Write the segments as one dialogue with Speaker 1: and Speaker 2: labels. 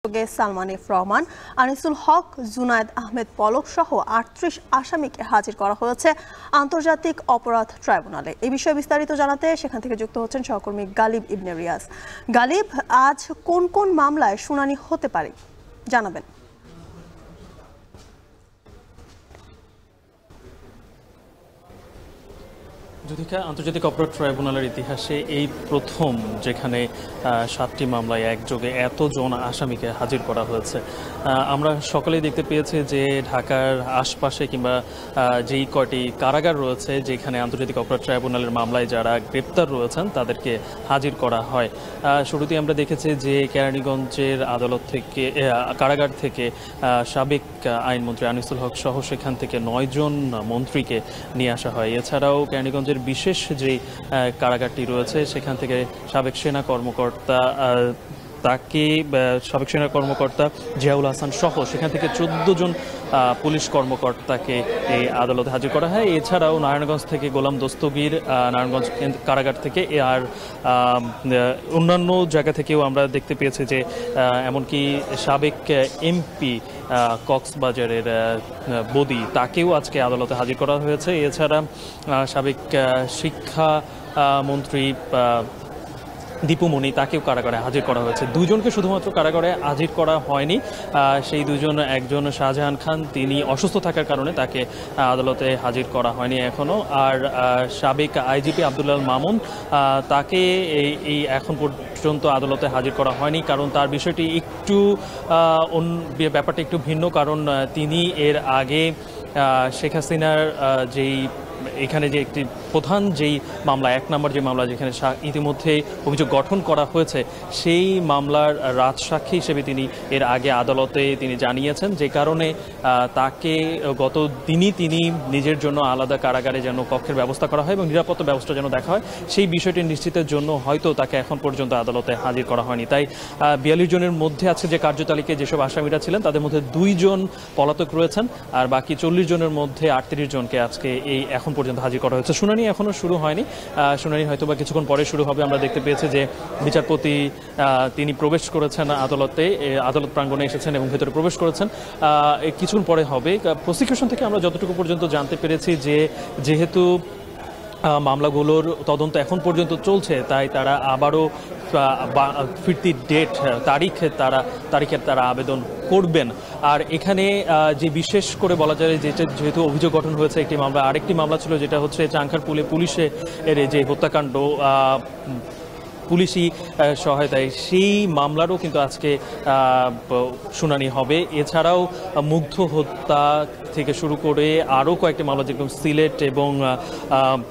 Speaker 1: Salman F Rahman, Anisul হক, জুনায়েদ আহমেদ পলক সহ ৩৮ আসামিকে হাজির করা হয়েছে আন্তর্জাতিক অপরাধ ট্রাইব্যুনালে। এই বিষয়ে বিস্তারিত জানাতে সেখান থেকে যুক্ত হচ্ছেন সহকর্মী গালিব ইবনে রিয়াজ। গালিব, আজ কোন কোন মামলায় শুনানি হতে পারে জানাবেন?
Speaker 2: যদিকা আন্তর্জাতিক অপরাধ ট্রাইব্যুনালের ইতিহাসে এই প্রথম যেখানে ৭টি মামলায় একযোগে এতজন আসামিকে হাজির করা হয়েছে। আমরা সকলেই দেখতে পেয়েছি যে ঢাকার আশপাশে কিংবা যেই কয়টি কারাগার রয়েছে যেখানে আন্তর্জাতিক অপরাধ ট্রাইব্যুনালের মামলায় যারা গ্রেপ্তার রয়েছেন তাদেরকে হাজির করা হয়। শুরুতেই আমরা দেখেছি যে কেরানীগঞ্জের আদালত থেকে কারাগার থেকে সাবেক আইনমন্ত্রী আনিসুল হক সহ সেখান থেকে ৯ জন মন্ত্রীকে নিয়ে আসা হয়। এছাড়াও কেরানীগঞ্জের বিশেষ যে কারাগারটি রয়েছে সেখান থেকে সাবেক সেনা কর্মকর্তা জিয়াউল হাসান সহ সেখান থেকে ১৪ জন পুলিশ কর্মকর্তাকে এই আদালতে হাজির করা হয়। এছাড়াও নারায়ণগঞ্জ থেকে গোলাম দস্তগীর নারায়ণগঞ্জ কারাগার থেকে আর অন্যান্য জায়গা থেকেও আমরা দেখতে পেয়েছি যে এমনকি সাবেক এমপি কক্সবাজারের বদি তাকেও আজকে আদালতে হাজির করা হয়েছে। এছাড়া সাবেক শিক্ষা মন্ত্রী দীপুমণি তাকেও কারাগারে হাজির করা হয়েছে। দুজনকে শুধুমাত্র কারাগারে হাজির করা হয়নি, সেই দুজন, একজন শাহজাহান খান, তিনি অসুস্থ থাকার কারণে তাকে আদালতে হাজির করা হয়নি এখনও। আর সাবেক আইজিপি আব্দুল্লাহ মামুন তাকে এই এখন পর্যন্ত আদালতে হাজির করা হয়নি, কারণ তার বিষয়টি একটু ব্যাপারটা একটু ভিন্ন। কারণ তিনি এর আগে শেখ হাসিনার যেই এখানে যে একটি প্রধান যেই মামলা ১ নম্বর যে মামলা যেখানে ইতিমধ্যে অভিযোগ গঠন করা হয়েছে সেই মামলার রাজসাক্ষী হিসেবে তিনি এর আগে আদালতে তিনি জানিয়েছেন, যে কারণে তাকে গত দিনই তিনি নিজের জন্য আলাদা কারাগারে যেন কক্ষের ব্যবস্থা করা হয় এবং নিরাপত্তা ব্যবস্থা যেন দেখা হয় সেই বিষয়টি নিশ্চিতের জন্য হয়তো তাকে এখন পর্যন্ত আদালতে হাজির করা হয়নি। তাই ৪২ জনের মধ্যে আছে যে কার্যতালিকায় যেসব আসামিরা ছিলেন তাদের মধ্যে ২ জন পলাতক রয়েছেন, আর বাকি ৪০ জনের মধ্যে ৩৮ জনকে আজকে এই এখন পর্যন্ত হাজির করা হয়েছে। শুনানি এখনো শুরু হয়নি, শুনানি হয়তো বা কিছুক্ষণ পরে শুরু হবে। আমরা দেখতে পেয়েছি যে বিচারপতি তিনি প্রবেশ করেছেন আদালতে, আদালত প্রাঙ্গণে এসেছেন এবং ভেতরে প্রবেশ করেছেন, কিছুক্ষণ পরে হবে। প্রসিকিউশন থেকে আমরা যতটুকু পর্যন্ত জানতে পেরেছি যে যেহেতু মামলাগুলোর তদন্ত এখন পর্যন্ত চলছে তাই তারা আবারও ফিরতি তারিখের তারা আবেদন করবেন। আর এখানে যে বিশেষ করে বলা যায় যেহেতু অভিযোগ গঠন হয়েছে একটি মামলা, আরেকটি মামলা ছিল যেটা হচ্ছে চাংখারপুলে পুলিশের যে হত্যাকাণ্ড পুলিশি সহায়তায়, সেই মামলারও কিন্তু আজকে শুনানি হবে। এছাড়াও মুগ্ধ হত্যা থেকে শুরু করে আরও কয়েকটি মামলা যেরকম সিলেট এবং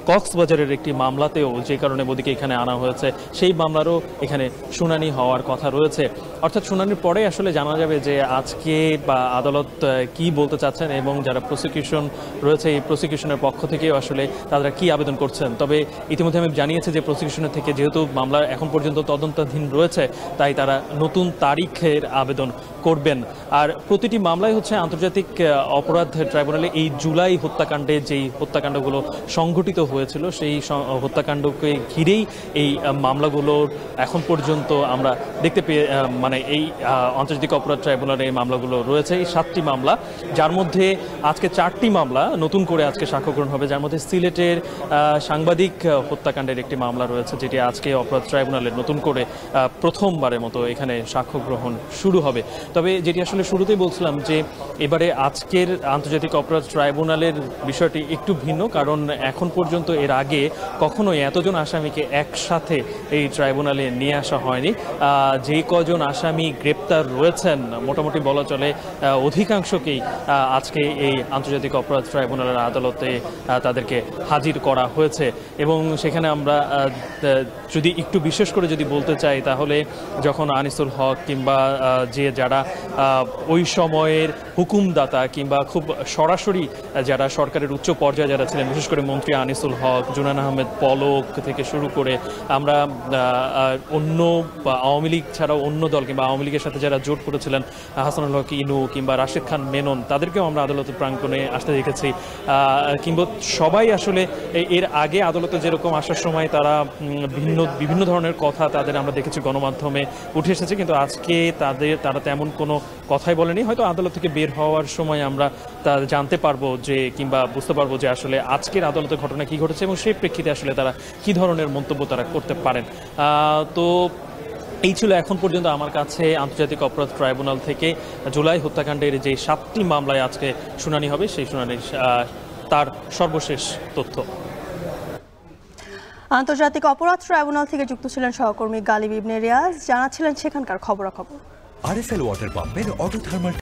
Speaker 2: কক্সবাজারের একটি মামলাতেও যে কারণে বদিকে এখানে আনা হয়েছে সেই মামলারও এখানে শুনানি হওয়ার কথা রয়েছে। অর্থাৎ শুনানির পরে আসলে জানা যাবে যে আজকে বা আদালত কি বলতে চাচ্ছেন এবং যারা প্রসিকিউশন রয়েছে এই প্রসিকিউশনের পক্ষ থেকেও আসলে তারা কি আবেদন করছেন। তবে ইতিমধ্যে আমি জানিয়েছি যে প্রসিকিউশনের থেকে যেহেতু মামলা এখন পর্যন্ত তদন্তাধীন রয়েছে তাই তারা নতুন তারিখের আবেদন করবেন। আর প্রতিটি মামলায় হচ্ছে আন্তর্জাতিক অপরাধ ট্রাইব্যুনালে এই জুলাই হত্যাকাণ্ডে যেই হত্যাকাণ্ডগুলো সংঘটিত হয়েছিল সেই হত্যাকাণ্ডকে ঘিরেই এই মামলাগুলোর এখন পর্যন্ত আমরা দেখতে পেয়ে মানে এই আন্তর্জাতিক অপরাধ ট্রাইব্যুনালে এই মামলাগুলো রয়েছে, এই ৭টি মামলা, যার মধ্যে আজকে ৪টি মামলা নতুন করে আজকে সাক্ষ্য গ্রহণ হবে, যার মধ্যে সিলেটের সাংবাদিক হত্যাকাণ্ডের একটি মামলা রয়েছে যেটি আজকে অপরাধ ট্রাইব্যুনালে নতুন করে প্রথমবারের মতো এখানে সাক্ষ্য গ্রহণ শুরু হবে। তবে যেটি আসলে শুরুতেই বলছিলাম যে এবারে আজকের আন্তর্জাতিক অপরাধ ট্রাইব্যুনালের বিষয়টি একটু ভিন্ন, কারণ এখন পর্যন্ত এর আগে কখনোই এতজন আসামিকে একসাথে এই ট্রাইব্যুনালে নিয়ে আসা হয়নি। যে কজন আসামি গ্রেপ্তার রয়েছেন মোটামুটি বলা চলে অধিকাংশকেই আজকে এই আন্তর্জাতিক অপরাধ ট্রাইব্যুনালের আদালতে তাদেরকে হাজির করা হয়েছে। এবং সেখানে আমরা যদি একটু বিশেষ করে যদি বলতে চাই তাহলে যখন আনিসুল হক কিংবা যারা যারা ওই সময়ের হুকুমদাতা কিংবা খুব সরাসরি যারা সরকারের উচ্চ পর্যায়ে যারা ছিলেন, বিশেষ করে মন্ত্রী আনিসুল হক, জুনায়দ আহমেদ পলক থেকে শুরু করে আমরা অন্য আওয়ামী লীগ ছাড়াও অন্য দল কিংবা আওয়ামী লীগের সাথে যারা জোট করেছিলেন, হাসানুল হক ইনু কিংবা রাশেদ খান মেনন, তাদেরকেও আমরা আদালতের প্রাঙ্গণে আসতে দেখেছি। কিংবা সবাই আসলে এর আগে আদালতে যেরকম আসার সময় তারা বিভিন্ন ধরনের কথা তাদের আমরা দেখেছি গণমাধ্যমে উঠে এসেছে, কিন্তু আজকে তারা তেমন কোনো কথাই বলেনি। হয়তো আদালত থেকে বের হওয়ার সময় আমরা তা জানতে পারবো যে কিংবা বুঝতে পারবো যে আসলে আজকের আদালতের ঘটনা কি ঘটেছে এবং সেই প্রেক্ষিতে আসলে তারা কি ধরনের মন্তব্য তারা করতে পারেন। তো এই ছিল এখন পর্যন্ত আমার কাছে আন্তর্জাতিক অপরাধ ট্রাইব্যুনাল থেকে জুলাই হত্যাকাণ্ডের যে 7টি মামলায় আজকে শুনানি হবে সেই শুনানির তার সর্বশেষ তথ্য।
Speaker 1: আন্তর্জাতিক অপরাধ ট্রাইব্যুনাল থেকে যুক্ত ছিলেন সহকর্মী গালিব ইবনে রিয়াজ, জানাচ্ছিলেন সেখানকার খবরাখবর।
Speaker 3: আরএফএল ওয়াটার পাম্পের অটো থার্মাল